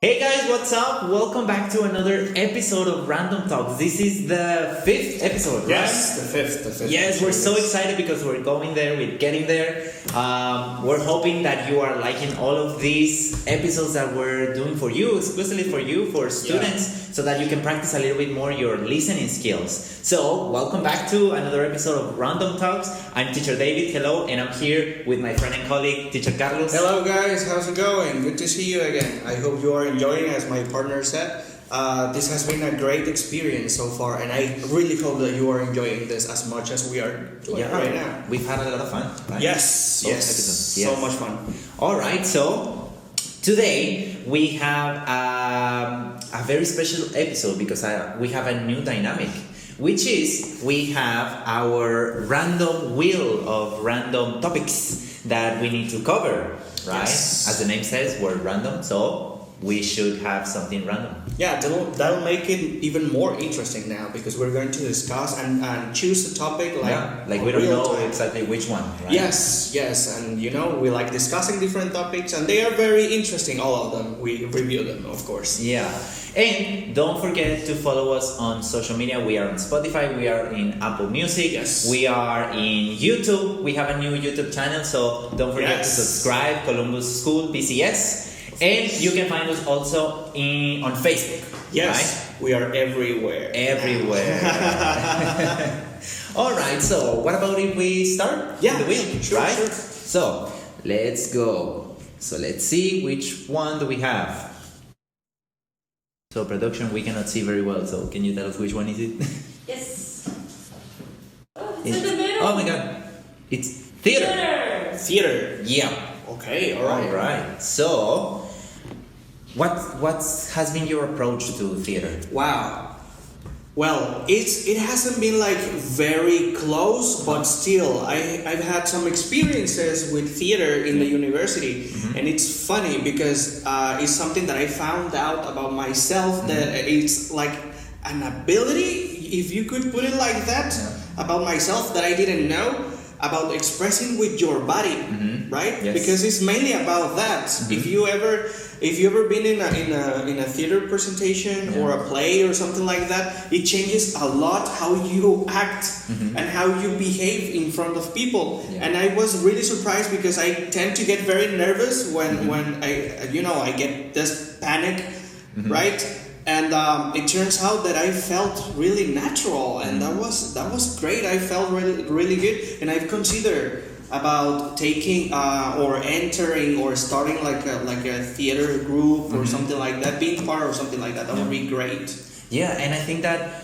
Hey guys, what's up? Welcome back to another episode of Random Talks. This is the fifth episode, right? Yes, the fifth. Yes, we're so excited because we're going there, we're getting there. We're hoping that you are liking all of these episodes that we're doing for you, exclusively for you, for students, so that you can practice a little bit more your listening skills. So, welcome back to another episode of Random Talks. I'm Teacher David, hello, and I'm here with my friend and colleague, Teacher Carlos. Hello guys, how's it going? Good to see you again. I hope you are enjoying, as my partner said. This has been a great experience so far, and I really hope that you are enjoying this as much as we are doing right now. We've had a lot of fun, right? Yes, so much fun. All right, so today we have a very special episode because we have a new dynamic, which is we have our random wheel of random topics that we need to cover, right? Yes. As the name says, we're random, so we should have something random. Yeah, that'll make it even more interesting now because we're going to discuss and choose the topic like we don't know exactly which one, right? Yes, and we like discussing different topics, and they are very interesting, all of them. We review them, of course. Yeah, and don't forget to follow us on social media. We are on Spotify, we are in Apple Music, yes. We are in YouTube. We have a new YouTube channel, so don't forget to subscribe, Columbus School BCS. And you can find us also on Facebook. Yes, right? We are everywhere. All right, so what about if we start the wheel, sure, right? Sure. So let's go. So let's see which one do we have. So production, we cannot see very well. So can you tell us which one is it? Yes. Oh, it's in the middle. Oh my God, it's theater. Theater. Yeah. Okay. All right. So, what has been your approach to theater? Wow. Well, it hasn't been like very close, but still, I've had some experiences with theater in the university, and it's funny because it's something that I found out about myself that it's like an ability, if you could put it like that, about myself that I didn't know. About expressing with your body, right? Yes. Because it's mainly about that. If you ever been in a theater presentation or a play or something like that, it changes a lot how you act and how you behave in front of people. Yeah. And I was really surprised because I tend to get very nervous when I get this panic, right? And it turns out that I felt really natural, and that was great. I felt really good, and I've considered about taking or entering or starting like a theater group or something like that, being part of something like that. That would be great. Yeah, and I think that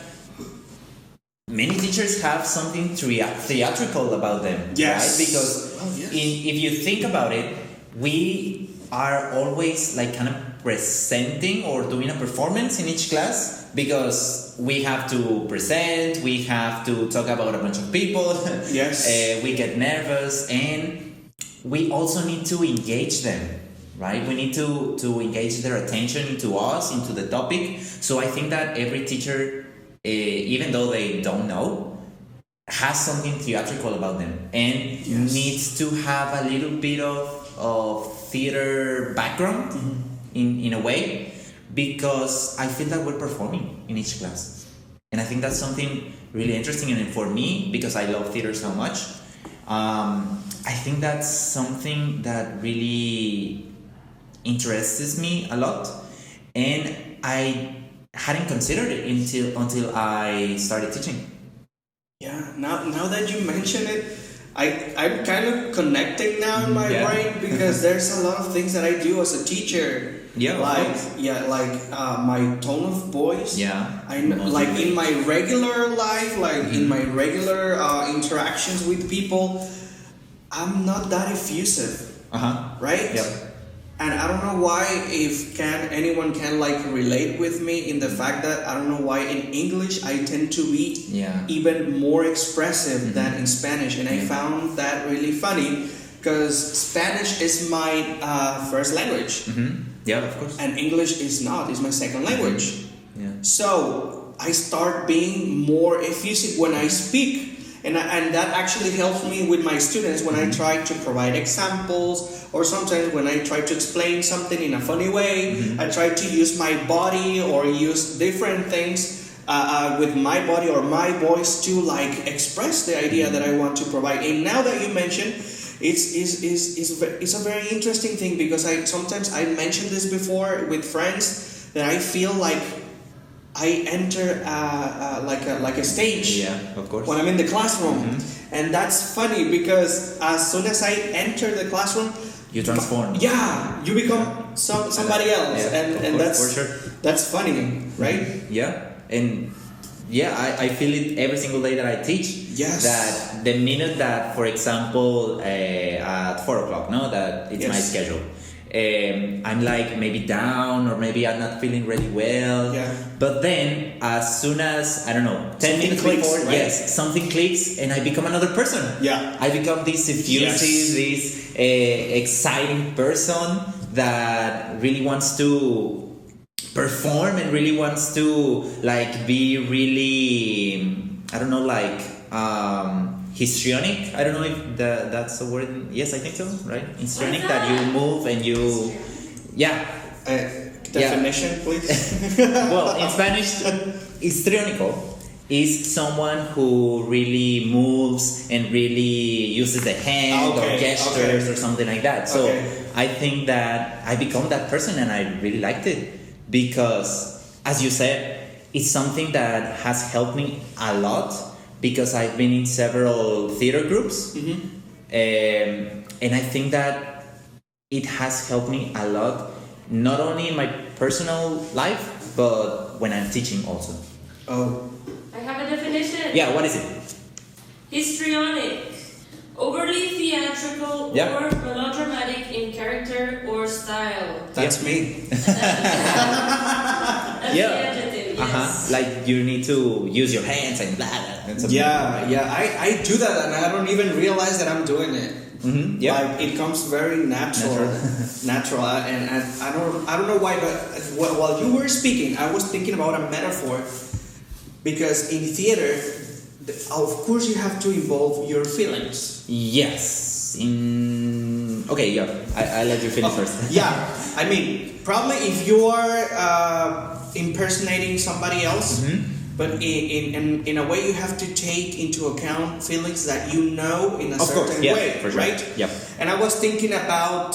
many teachers have something theatrical about them, Yes. right? Because if you think about it, we are always like kind of presenting or doing a performance in each class because we have to present, we have to talk about a bunch of people. Yes. We get nervous, and we also need to engage them, right? We need to engage their attention into us, into the topic. So I think that every teacher, even though they don't know, has something theatrical about them and needs to have a little bit of theater background in a way, because I feel that we're performing in each class, and I think that's something really interesting. And for me, because I love theater so much, I think that's something that really interests me a lot, and I hadn't considered it until I started teaching. Yeah. Now that you mention it, I'm kind of connecting now in my brain because there's a lot of things that I do as a teacher. Yeah, my tone of voice. Yeah, I like in my regular life, in my regular interactions with people, I'm not that effusive. Right? Yep. And I don't know why anyone can like relate with me in the fact that I don't know why in English I tend to be even more expressive than in Spanish, and I found that really funny because Spanish is my first language. Yeah, of course. And English is not, it's my second language. Yeah. So I start being more effusive when I speak. and that actually helps me with my students when I try to provide examples, or sometimes when I try to explain something in a funny way. I try to use my body or use different things with my body or my voice to like express the idea that I want to provide. And now that you mention, it's a very interesting thing, because I mentioned this before with friends, that I feel like I enter like a stage, of course, when I'm in the classroom, and that's funny because as soon as I enter the classroom, you transform. Yeah, you become somebody else, and course, that's for sure. That's funny, right? Yeah, and I feel it every single day that I teach. Yes. That the minute that, for example, at 4:00, no, that it's my schedule. I'm like maybe down, or maybe I'm not feeling really well. Yeah. But then, as soon as, I don't know, 10 minutes clicks, before, right? something clicks, and I become another person. Yeah. I become this effusive, this exciting person that really wants to perform and really wants to like be really, I don't know, like histrionic. I don't know if that's a word. Yes, I think so, right? Histrionic, that you move and you, definition, please. Well, in Spanish, histrionico is someone who really moves and really uses the hand or gestures or something like that. So I think that I become that person, and I really liked it, because, as you said, it's something that has helped me a lot, because I've been in several theater groups, and I think that it has helped me a lot, not only in my personal life, but when I'm teaching also. Oh. I have a definition. Yeah, what is it? Histrionic. Overly theatrical Yeah. or melodramatic in character or style. That's me. That's the adjective, yes. Like you need to use your hands and blah, blah, and something. I do that, and I don't even realize that I'm doing it. Like it comes very natural, and I don't know why, but while you were speaking, I was thinking about a metaphor, because in theater, of course, you have to involve your feelings. Yes. I let you finish first. I mean, probably if you are impersonating somebody else, but in a way you have to take into account feelings that you know in a certain way, for sure. right? Yep. And I was thinking about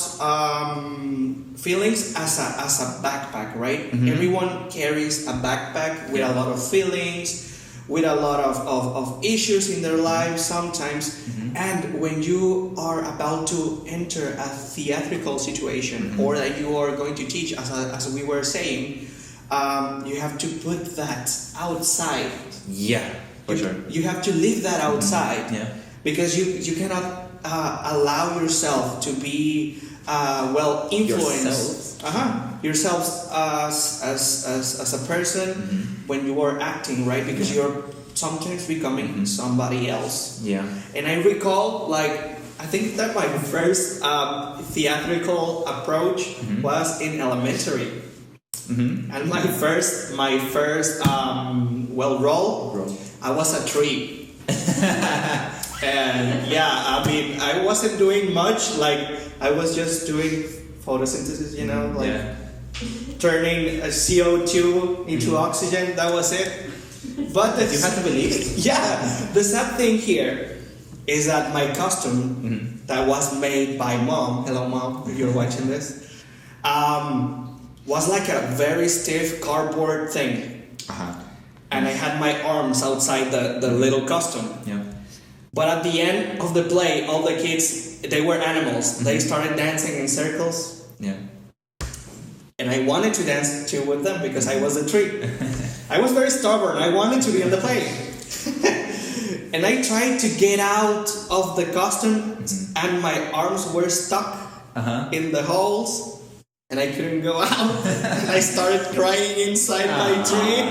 feelings as a backpack, right? Everyone carries a backpack with a lot of feelings, with a lot of issues in their lives sometimes. And when you are about to enter a theatrical situation, or that you are going to teach, as we were saying, you have to put that outside. Yeah, for sure. You have to leave that outside, because you cannot allow yourself to be influenced yourselves as a person when you are acting, right? Because you're sometimes becoming somebody else. And I recall, like, I think that my first theatrical approach was in elementary. And my first role, I was a tree. And I mean, I wasn't doing much. Like, I was just doing photosynthesis, turning CO2 into oxygen. That was it. But you have to believe it. The sad thing here is that my costume that was made by Mom, hello Mom, if you're watching this, was like a very stiff cardboard thing. And I had my arms outside the little costume. But at the end of the play, all the kids, they were animals. They started dancing in circles. And I wanted to dance too with them, because I was a tree. I was very stubborn. I wanted to be in the play. And I tried to get out of the costume, and my arms were stuck in the holes, and I couldn't go out. And I started crying inside my tree.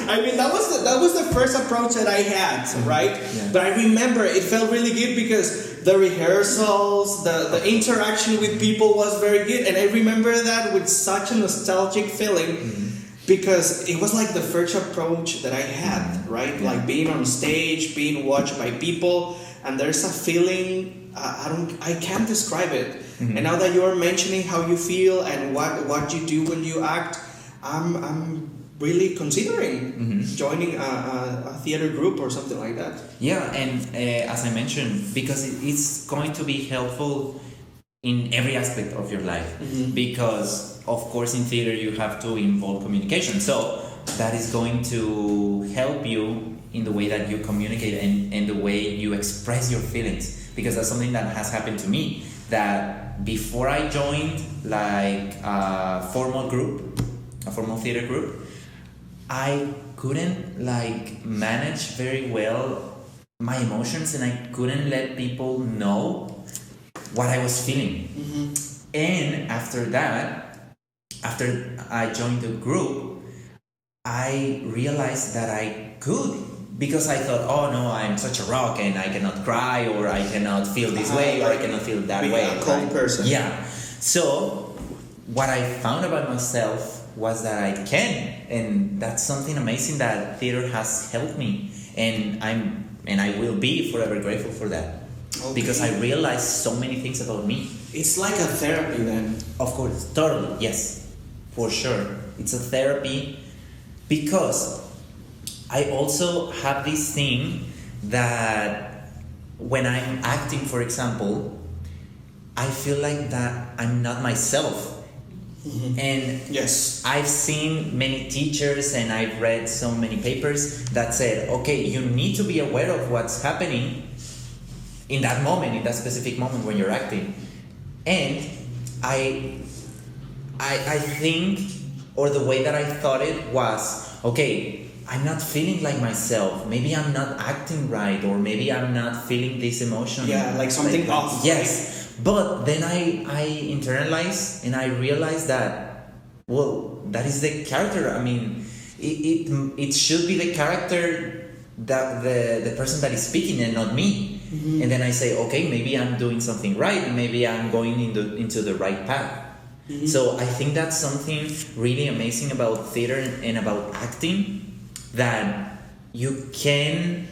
I mean, that was the first approach that I had, right? But I remember it felt really good, because the rehearsals, the interaction with people was very good, and I remember that with such a nostalgic feeling. because it was like the first approach that I had, right? Yeah. Like being on stage, being watched by people, and there's a feeling I can't describe it. Mhm. And now that you're mentioning how you feel and what you do when you act, I'm really considering Mhm. joining a theater group or something like that. Yeah, and as I mentioned, because it's going to be helpful in every aspect of your life. Mhm. Because, of course, in theater you have to involve communication. So that is going to help you in the way that you communicate and the way you express your feelings. Because that's something that has happened to me. That before I joined like a formal theater group, I couldn't like manage very well my emotions, and I couldn't let people know what I was feeling. Mm-hmm. And after that, after I joined the group, I realized that I could, because I thought, oh no, I'm such a rock and I cannot cry, or I cannot feel this way, or I cannot feel that Be way. a calm person. Yeah. So what I found about myself was that I can, and that's something amazing that theater has helped me, and I will be forever grateful for that. Okay. Because I realized so many things about me. It's like a therapy then. Of course, totally, yes, for sure. It's a therapy, because I also have this thing that when I'm acting, for example, I feel like that I'm not myself. Mm-hmm. And Yes. I've seen many teachers and I've read so many papers that said, okay, you need to be aware of what's happening in that moment, in that specific moment when you're acting. And I think, or the way that I thought it was, okay, I'm not feeling like myself. Maybe I'm not acting right, or maybe I'm not feeling this emotion. Yeah, like something off. Yes. But then I internalize and I realize that, well, that is the character. I mean, it should be the character, that the person that is speaking, and not me. Mm-hmm. And then I say, okay, maybe I'm doing something right. Maybe I'm going into the right path. Mm-hmm. So I think that's something really amazing about theater and about acting, that you can,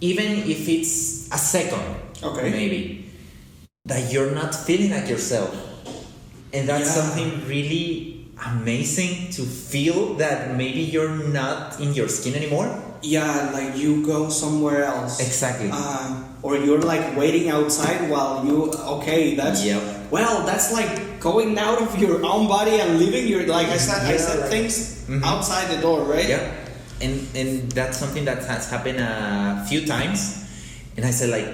even if it's a second, Okay. maybe, that you're not feeling like yourself. And that's Yeah. something really amazing, to feel that maybe you're not in your skin anymore. Yeah, like you go somewhere else. Exactly. Or you're like waiting outside while you. Okay, that's. Yep. Well, that's like going out of your own body and leaving your. Like I said like- things Mhm. outside the door, right? Yeah. And that's something that has happened a few times. And I said like,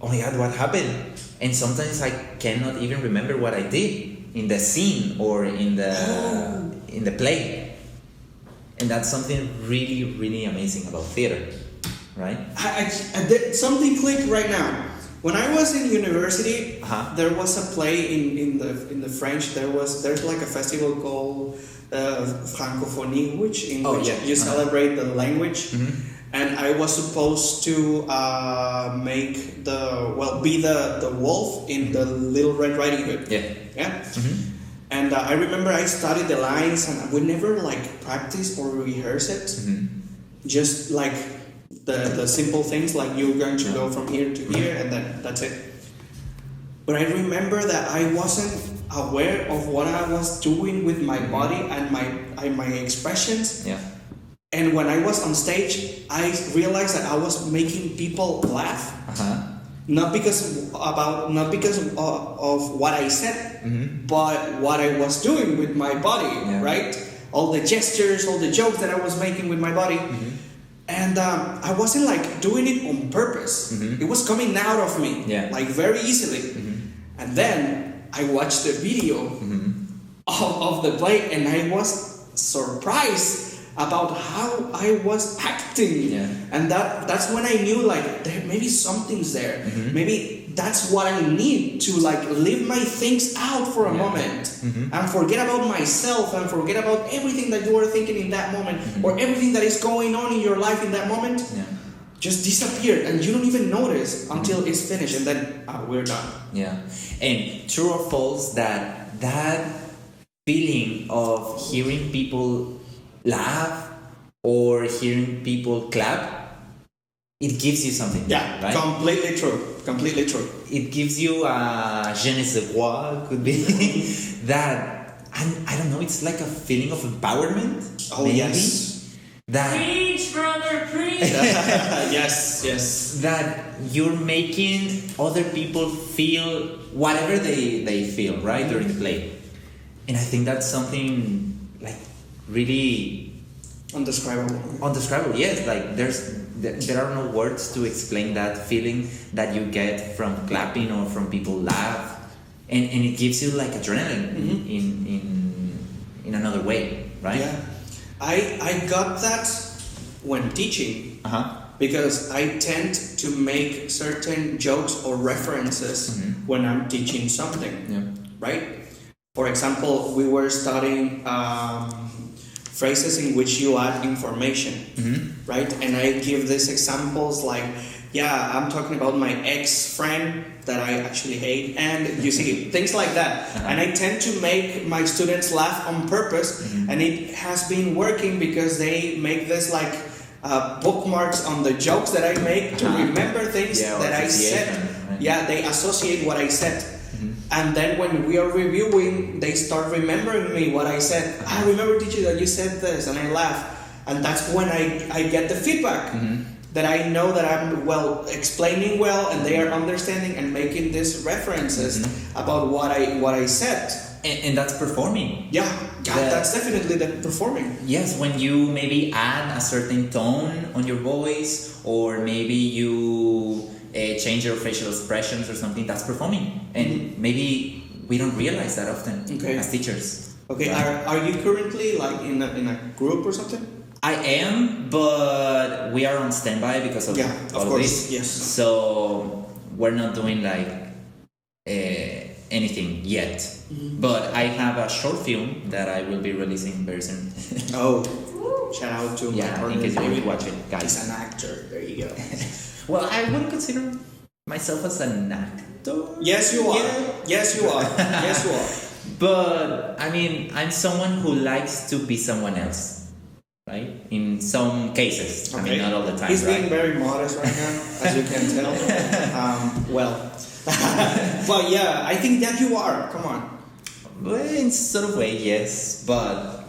oh my God, what happened? And sometimes I cannot even remember what I did in the scene or in the play. And that's something really, really amazing about theater, right? I did something clicked right now. When I was in university, Uh-huh. there was a play in the French. There's like a festival called Francophonie, which you Uh-huh. celebrate the language. Mm-hmm. And I was supposed to be the wolf in the Little Red Riding Hood. Yeah. Yeah. Mm-hmm. And I remember I studied the lines, and we never like practice or rehearse it. Mm-hmm. Just like the simple things, like you're going to go from here to here, and then that's it. But I remember that I wasn't aware of what I was doing with my body and my expressions. Yeah. And when I was on stage, I realized that I was making people laugh. Uh-huh. Not because of what I said, Mm-hmm. but what I was doing with my body, Yeah. right? All the gestures, all the jokes that I was making with my body. Mm-hmm. And I wasn't like doing it on purpose. Mhm. It was coming out of me, Yeah. like very easily. Mm-hmm. And then I watched the video of the play, and I was surprised about how I was acting. Yeah. And that's when I knew like maybe something's there. Mhm. Maybe that's what I need to like live my things out for a Yeah. moment Mhm. and forget about myself and forget about everything that you were thinking in that moment Mhm. or everything that is going on in your life in that moment. Yeah. Just disappeared, and you don't even notice until it's finished, and then we're done. Yeah. And true or false that feeling of hearing people laugh or hearing people clap, it gives you something. Yeah, right? completely true. Completely true. It gives you a je ne sais quoi, could be that, and I don't know, it's like a feeling of empowerment. Oh, maybe, yes. That Preach, brother, preach. Yes, yes. that you're making other people feel whatever they feel, right, during play. And I think that's something like really undescribable. Yes, like there are no words to explain that feeling that you get from clapping or from people laugh, and it gives you like adrenaline in another way, right? Yeah, I got that when teaching. Uh-huh. Because I tend to make certain jokes or references when I'm teaching something, right? For example, we were studying phrases in which you add information, right? And I give these examples like, yeah, I'm talking about my ex-friend that I actually hate, and you see, things like that. And I tend to make my students laugh on purpose, and it has been working because they make this like bookmarks on the jokes that I make to remember things that I said. Right? Yeah, they associate what I said. And then when we are reviewing, they start remembering me what I said. I remember, teacher, that you said this, and I laugh. And that's when I get the feedback that I know that I'm explaining well, and they are understanding and making these references about what I said. And that's performing. Yeah, that's definitely the performing. Yes, when you maybe add a certain tone on your voice, or maybe you change your facial expressions or something, that's performing. And maybe we don't realize that often as teachers. Okay, right? are you currently like in a group or something? I am, but we are on standby because of of all course, this. yes. So we're not doing like anything yet. But I have a short film that I will be releasing very soon. Oh, shout out to my in partner. case you want to watch it, guys. He's an actor. There you go. Well, I wouldn't consider myself as an actor. Yes, you are. Yeah. Yes, you are. Yes, you are. But I mean, I'm someone who likes to be someone else, right? In some cases. I mean, not all the time. He's right? being very modest right now, as you can tell. But yeah, I think that you are. Come on. Well, in sort of way, yes, but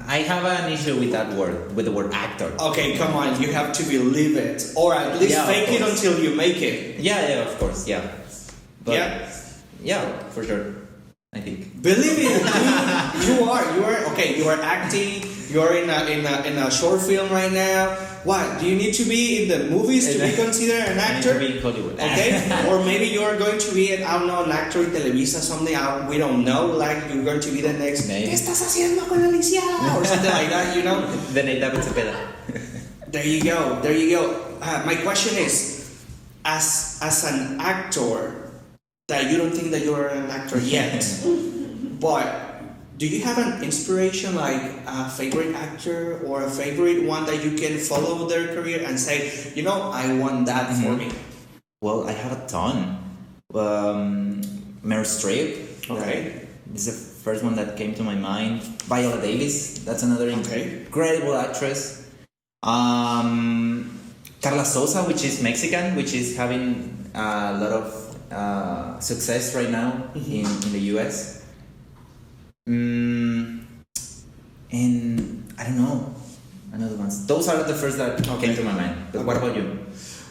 I have an issue with that word, with the word actor. Okay, come on. You have to believe it, or at least fake it until you make it. Yeah, of course, yeah. But yeah, for sure. I think. Believe it, you are. Okay. You are acting. You are in a short film right now. What? Do you need to be in the movies to be considered an actor? I need to be in Hollywood. Okay, or maybe you are going to be an actor in Televisa, something we don't know. Like you're going to be the next. Maybe. ¿Qué estás haciendo con la lisiada? Or something like that, you know. The Natalie Portman. There you go. My question is, as an actor, that you don't think that you're an actor yet, but do you have an inspiration, like a favorite actor or a favorite one that you can follow their career and say, I want that for me? Well, I have a ton. Meryl Streep. Okay. This is the first one that came to my mind. Viola Davis. That's another incredible actress. Carla Sosa, which is Mexican, which is having a lot of success right now in the US. And I don't know another ones. Those are the first that came to my mind. But what about you?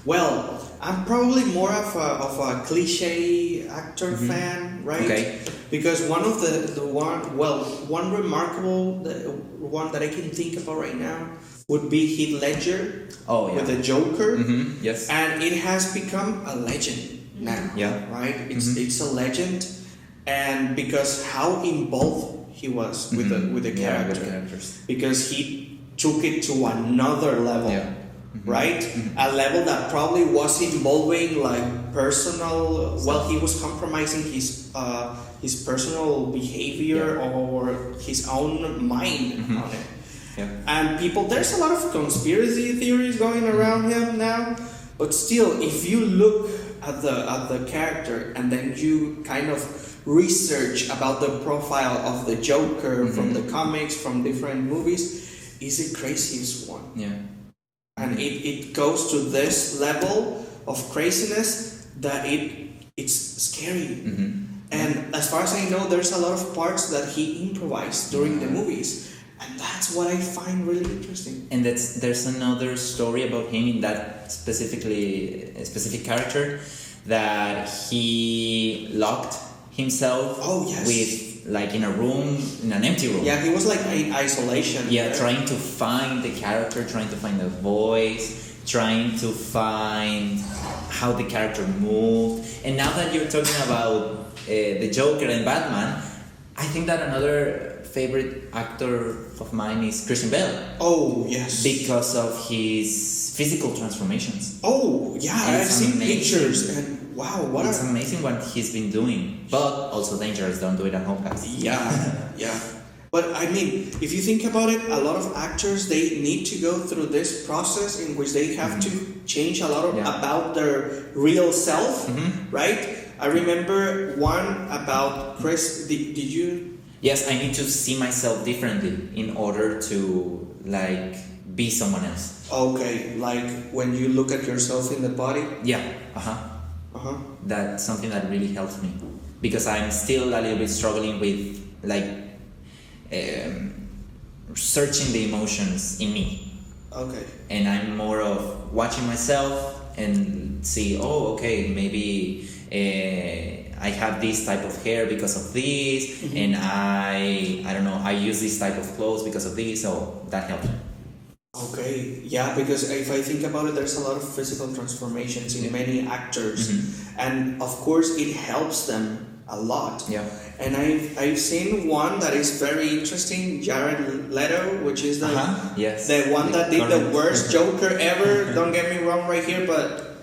Well, I'm probably more of a cliche actor fan, right? Okay. Because one of one remarkable one that I can think about right now would be Heath Ledger with the Joker. Yes. And it has become a legend now. Yeah. Right? It's a legend, and because how involved he was with the character. With the characters. Because he took it to another level. Yeah. Right? A level that probably was involving like personal. Well, he was compromising his personal behavior or his own mind on it. Yeah. And there's a lot of conspiracy theories going around him now. But still, if you look at the character and then you kind of research about the profile of the Joker from the comics, from different movies, is the craziest one. Yeah. And it goes to this level of craziness that it's scary. And as far as I know, there's a lot of parts that he improvised during the movies, and that's what I find really interesting. And there's another story about him in that specific character, that he locked himself with, like, in a room, in an empty room. Yeah, he was like in isolation. Yeah, right? trying to find the character, trying to find the voice, trying to find how the character moved. And now that you're talking about the Joker and Batman, I think that another favorite actor of mine is Christian Bale. Oh, yes. Because of his physical transformations. Oh, yeah, I've seen amazing. pictures, and wow, It's amazing what he's been doing. But also dangerous, don't do it at home, guys. Yeah. But I mean, if you think about it, a lot of actors, they need to go through this process in which they have to change a lot about their real self, right? I remember one about Chris. Did you? Yes, I need to see myself differently in order to, like, be someone else. Okay, like when you look at yourself in the body. Yeah. That's something that really helps me, because I'm still a little bit struggling with, like, searching the emotions in me. Okay. And I'm more of watching myself and see, maybe I have this type of hair because of this, and I don't know, I use this type of clothes because of this, so that helps. Okay, yeah, because if I think about it, there's a lot of physical transformations in many actors, and of course it helps them a lot. Yeah. And I've seen one that is very interesting, Jared Leto, which is the one that did the worst Joker ever. Don't get me wrong right here, but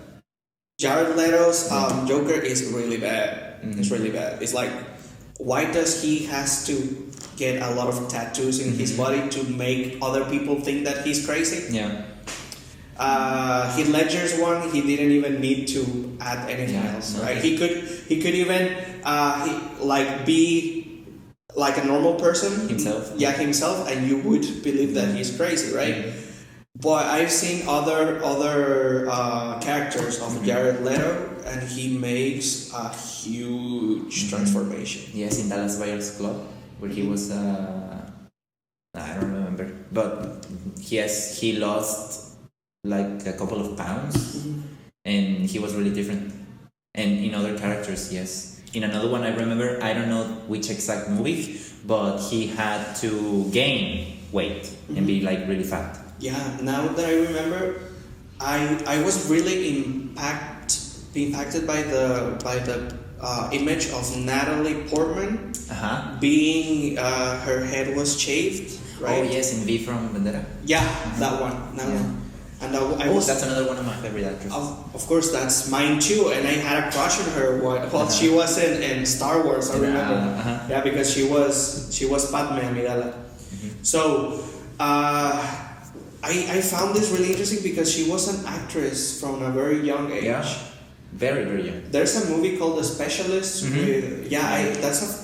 Jared Leto's Joker is really bad. It's really bad. It's like, why does he has to get a lot of tattoos in his body to make other people think that he's crazy? Yeah. Heath Ledger's one, he didn't even need to add anything else, right? He could even be like a normal person himself. Yeah, himself, and you would believe that he's crazy, right? But I've seen other characters of Jared Leto, and he makes a huge transformation. Yes, in Dallas Buyers Club, where he was, I don't remember, but he lost like a couple of pounds, and he was really different. And in other characters, yes. In another one I remember, I don't know which exact movie, but he had to gain weight and be like really fat. Yeah, now that I remember, I was really impacted by the image of Natalie Portman being her head was shaved, right? Oh yes, in V from Vendetta. Yeah, that one. And that's another one of my favorite actresses. Of course, that's mine too. And I had a crush on her while she was in Star Wars. I remember. Yeah, because she was Padme Amidala. So I found this really interesting because she was an actress from a very young age. Yeah, very very young. There's a movie called The Specialist.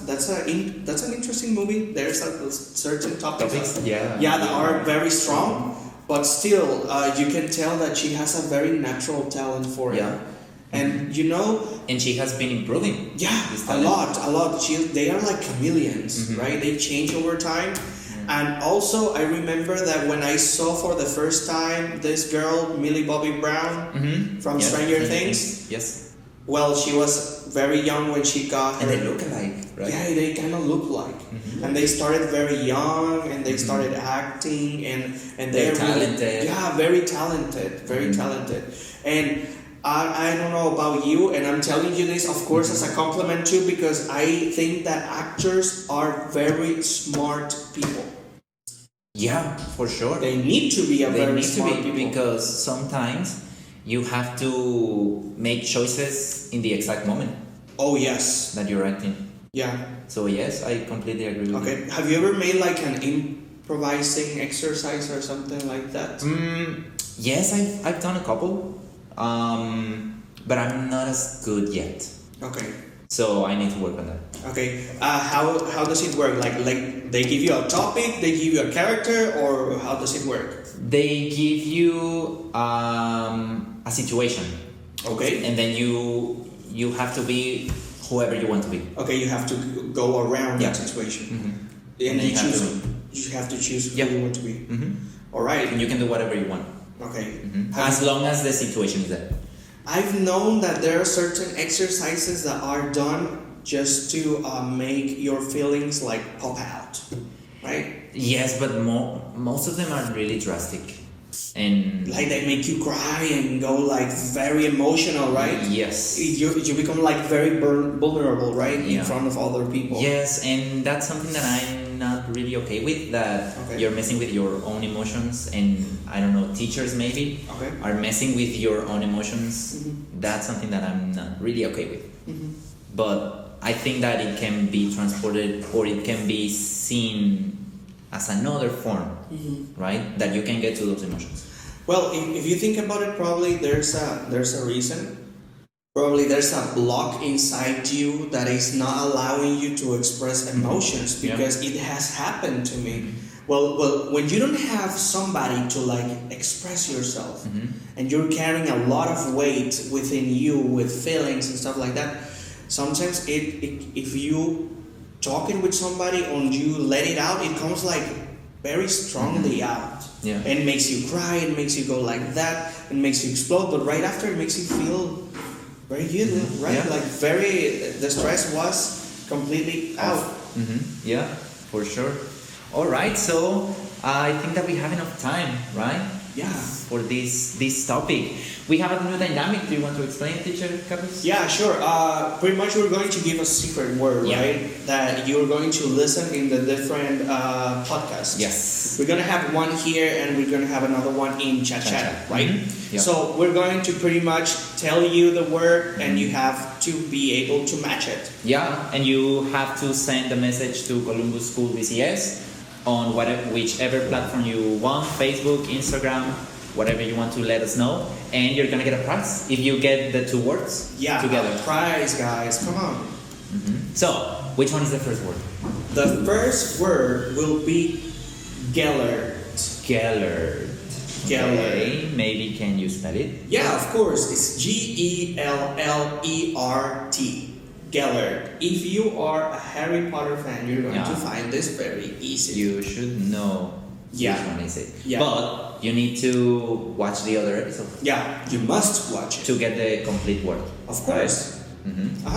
That's an interesting movie. There's a certain topics that are very strong. But still, you can tell that she has a very natural talent for it. And and she has been improving. Yeah, a lot. They are like chameleons, right? They change over time. And also, I remember that when I saw for the first time this girl, Millie Bobby Brown, from Stranger Things. Yes. Well, she was very young when she got her. And they look alike, right? Yeah, they kind of look like. And they started very young, and they started acting, and they're talented. Really, very talented. And I don't know about you, and I'm telling you this, of course, as a compliment too, because I think that actors are very smart people. Yeah, for sure. They need to be very smart people. Because sometimes you have to make choices in the exact moment. Oh, yes. That you're acting. Yeah. So yes, I completely agree with you. Okay. Have you ever made like an improvising exercise or something like that? Yes, I've done a couple. But I'm not as good yet. Okay. So I need to work on that. Okay. How does it work? Like they give you a topic, they give you a character, or how does it work? They give you a situation, Okay. and then you have to be whoever you want to be. Okay, you have to go around Yeah. that situation, Mm-hmm. and then you choose. You have to choose who Yeah. you want to be. Mm-hmm. All right. And you can do whatever you want, Okay. as long as the situation is there. I've known that there are certain exercises that are done just to make your feelings like pop out, right? Yes, but most of them are really drastic, and Like they make you cry and go like very emotional, right? yes, You become like very vulnerable, right, in Yeah. front of other people. yes, and that's something that I'm not really okay with. That Okay. you're messing with your own emotions, and I don't know, teachers maybe Okay. are messing with your own emotions. Mhm. That's something that I'm not really okay with. Mhm. But I think that it can be transported, or it can be seen as another form, Mhm. right? That you can get to those emotions. Well, if you think about it, probably there's a reason. Probably there's a block inside you that is not allowing you to express emotions Yeah. because it has happened to me. Well, when you don't have somebody to like express yourself, and you're carrying a lot of weight within you with feelings and stuff like that, sometimes if you talking with somebody and you let it out, it comes like very strongly out. Yeah. It makes you cry, it makes you go like that, it makes you explode, but right after it makes you feel very good, right? Yeah. Like the stress was completely out. Yeah, for sure. All right, so I think that we have enough time, right? Yeah. For this topic, we have a new dynamic. Do you want to explain, teacher Capus? Yeah, sure. Pretty much we're going to give a secret word, Yeah. right? That you're going to listen in the different podcasts. Yes. We're gonna have one here and we're gonna have another one in Chat Chat, right? Yeah. So we're going to pretty much tell you the word and you have to be able to match it. Yeah, and you have to send a message to Columbus School BCS on whichever platform you want, Facebook, Instagram, whatever you want to let us know, and you're gonna get a prize if you get the two words Yeah, together. prize, guys. Come on. So, which one is the first word? The first word will be Gellert. Gellert. Gellert. Okay, maybe can you spell it? Yeah, of course. It's Gellert. Gellert. If you are a Harry Potter fan, you're going Yeah. to find this very easy. You should know Yeah. which one is it. Yeah. But you need to watch the other episode Yeah, you must watch it. to get the complete word. Of course. Mm-hmm.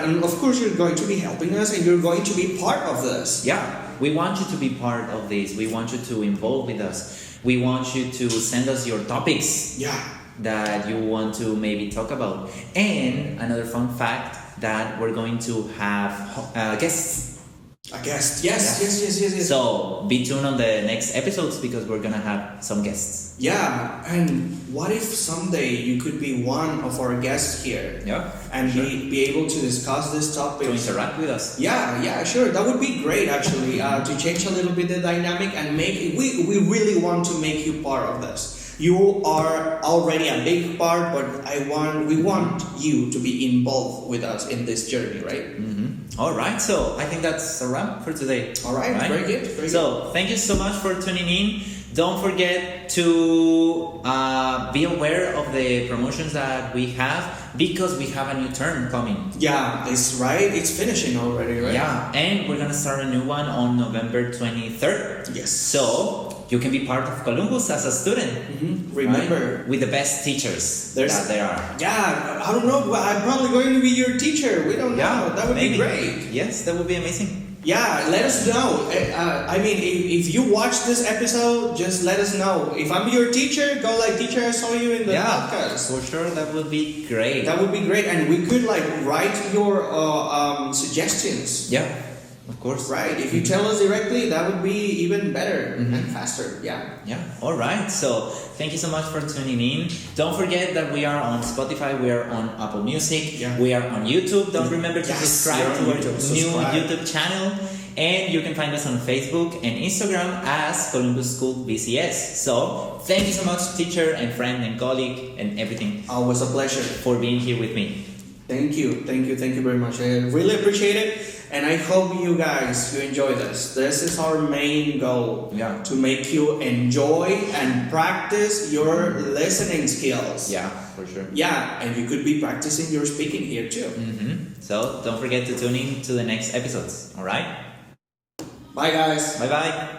And of course, you're going to be helping us and you're going to be part of this. Yeah, we want you to be part of this. We want you to involve with us. We want you to send us your topics Yeah. that you want to maybe talk about. And another fun fact that we're going to have guests. I guess. Yes. So be tuned on the next episodes because we're gonna have some guests. Yeah, and what if someday you could be one of our guests here? Yeah, And sure. be able to discuss this topic. To interact with us. Yeah, sure. That would be great actually. To change a little bit the dynamic and make it, we really want to make you part of this. You are already a big part, but we want you to be involved with us in this journey, right? All right, so I think that's a wrap for today. All right, very good. Very good. So thank you so much for tuning in. Don't forget to be aware of the promotions that we have because we have a new term coming. Yeah, it's right. It's finishing already, right? Yeah, and we're gonna start a new one on November 23rd. Yes. So you can be part of Columbus as a student. Remember, right? With the best teachers that there are. Yeah, I don't know, but I'm probably going to be your teacher. We don't know. That would maybe. be great. Yes, that would be amazing. Yeah, let us know. I mean, if you watch this episode, just let us know. If I'm your teacher, go like, teacher, I saw you in the podcast. For sure, that would be great. That would be great, and we could like write your suggestions. Yeah, of course. Right. If you tell us directly, that would be even better and faster. Yeah. Yeah. All right. So thank you so much for tuning in. Don't forget that we are on Spotify. We are on Apple Music. Yeah. We are on YouTube. Don't remember to Yes, subscribe you're to on our YouTube. new Subscribe. YouTube channel. And you can find us on Facebook and Instagram as Columbus School BCS. So thank you so much, teacher and friend and colleague and everything, Always a pleasure. for being here with me. Thank you very much. I really appreciate it. And I hope you guys, you enjoy this. This is our main goal. Yeah. To make you enjoy and practice your listening skills. Yeah, for sure. Yeah, and you could be practicing your speaking here too. So don't forget to tune in to the next episodes. All right? Bye, guys. Bye bye.